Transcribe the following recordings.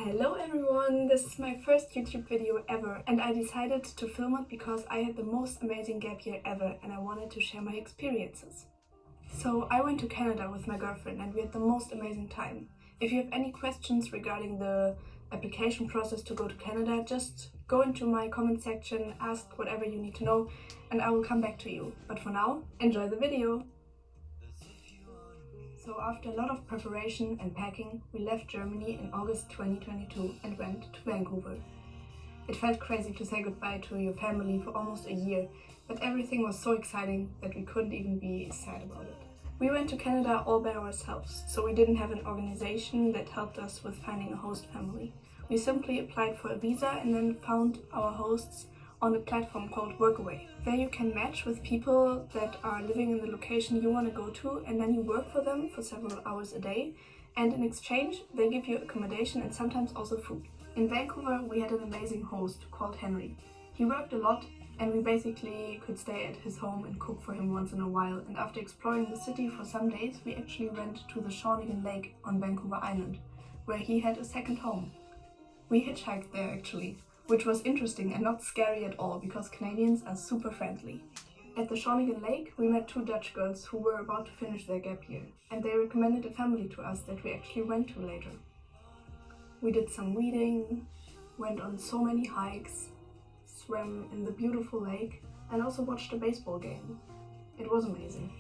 Hello everyone, this is my first YouTube video ever and I decided to film it because I had the most amazing gap year ever and I wanted to share my experiences. So I went to Canada with my girlfriend and we had the most amazing time. If you have any questions regarding the application process to go to Canada, just go into my comment section, ask whatever you need to know and I will come back to you. But for now, enjoy the video! So after a lot of preparation and packing, we left Germany in August 2022 and went to Vancouver. It felt crazy to say goodbye to your family for almost a year, but everything was so exciting that we couldn't even be sad about it. We went to Canada all by ourselves, so we didn't have an organization that helped us with finding a host family. We simply applied for a visa and then found our hosts on a platform called Workaway. There you can match with people that are living in the location you want to go to and then you work for them for several hours a day and in exchange they give you accommodation and sometimes also food. In Vancouver we had an amazing host called Henry. He worked a lot and we basically could stay at his home and cook for him once in a while, and after exploring the city for some days we actually went to the Shawnigan Lake on Vancouver Island where he had a second home. We hitchhiked there actually, which was interesting and not scary at all because Canadians are super friendly. At the Shawnigan Lake, we met two Dutch girls who were about to finish their gap year, and they recommended a family to us that we actually went to later. We did some reading, went on so many hikes, swam in the beautiful lake, and also watched a baseball game. It was amazing.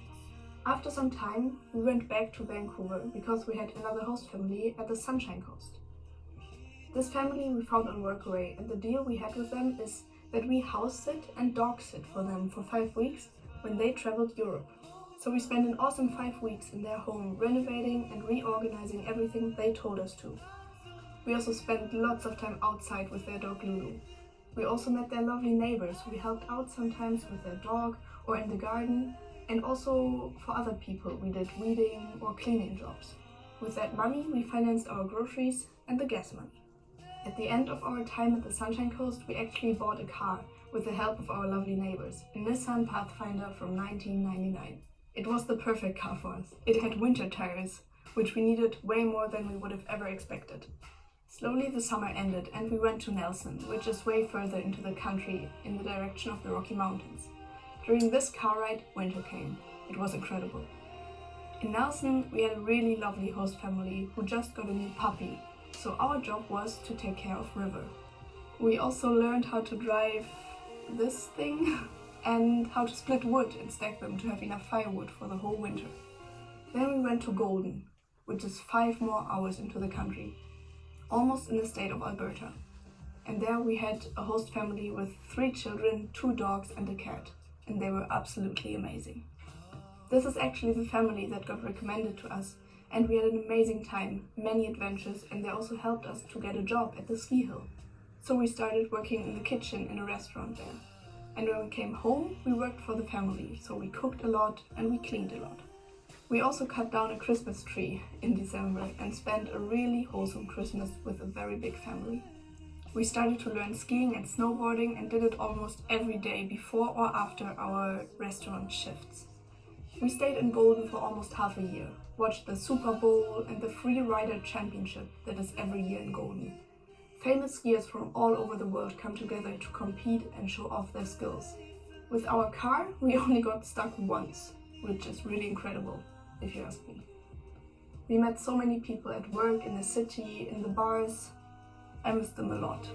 After some time, we went back to Vancouver because we had another host family at the Sunshine Coast. This family we found on Workaway, and the deal we had with them is that we house sit and dog sit for them for 5 weeks when they traveled Europe. So we spent an awesome 5 weeks in their home renovating and reorganizing everything they told us to. We also spent lots of time outside with their dog Lulu. We also met their lovely neighbors. We helped out sometimes with their dog or in the garden, and also for other people we did weeding or cleaning jobs. With that money we financed our groceries and the gas money. At the end of our time at the Sunshine Coast, we actually bought a car with the help of our lovely neighbors, a Nissan Pathfinder from 1999. It was the perfect car for us. It had winter tires, which we needed way more than we would have ever expected. Slowly the summer ended and we went to Nelson, which is way further into the country in the direction of the Rocky Mountains. During this car ride, winter came. It was incredible. In Nelson, we had a really lovely host family who just got a new puppy. So our job was to take care of River. We also learned how to drive this thing and how to split wood and stack them to have enough firewood for the whole winter. Then we went to Golden, which is 5 more hours into the country, almost in the state of Alberta. And there we had a host family with 3 children, 2 dogs and a cat, and they were absolutely amazing. This is actually the family that got recommended to us. And we had an amazing time, many adventures, and they also helped us to get a job at the ski hill. So we started working in the kitchen in a restaurant there. And when we came home, we worked for the family, so we cooked a lot and we cleaned a lot. We also cut down a Christmas tree in December and spent a really wholesome Christmas with a very big family. We started to learn skiing and snowboarding and did it almost every day before or after our restaurant shifts. We stayed in Golden for almost half a year, watched the Super Bowl and the Free Rider Championship that is every year in Golden. Famous skiers from all over the world come together to compete and show off their skills. With our car, we only got stuck once, which is really incredible, if you ask me. We met so many people at work, in the city, in the bars. I miss them a lot.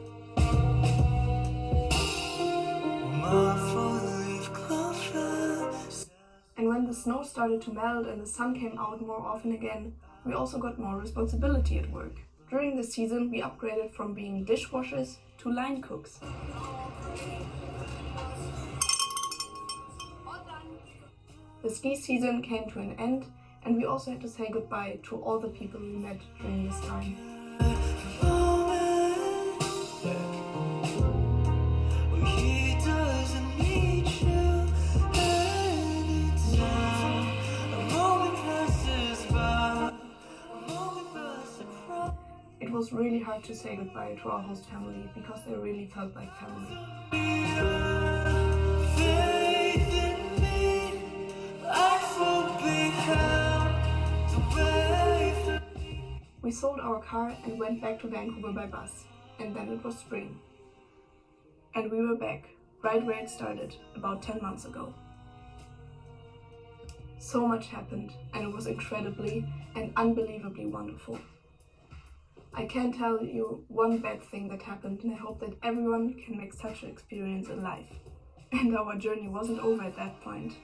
And when the snow started to melt and the sun came out more often again, we also got more responsibility at work. During the season, we upgraded from being dishwashers to line cooks. The ski season came to an end, and we also had to say goodbye to all the people we met during this time. It was really hard to say goodbye to our host family because they really felt like family. We We sold our car and went back to Vancouver by bus. And then it was spring. And we were back, right where it started, about 10 months ago. So much happened, and it was incredibly and unbelievably wonderful. I can't tell you one bad thing that happened, and I hope that everyone can make such an experience in life. And our journey wasn't over at that point.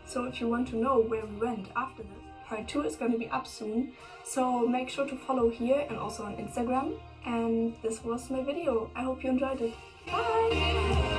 So if you want to know where we went after this, part 2 is going to be up soon. So make sure to follow here and also on Instagram. And this was my video. I hope you enjoyed it. Bye!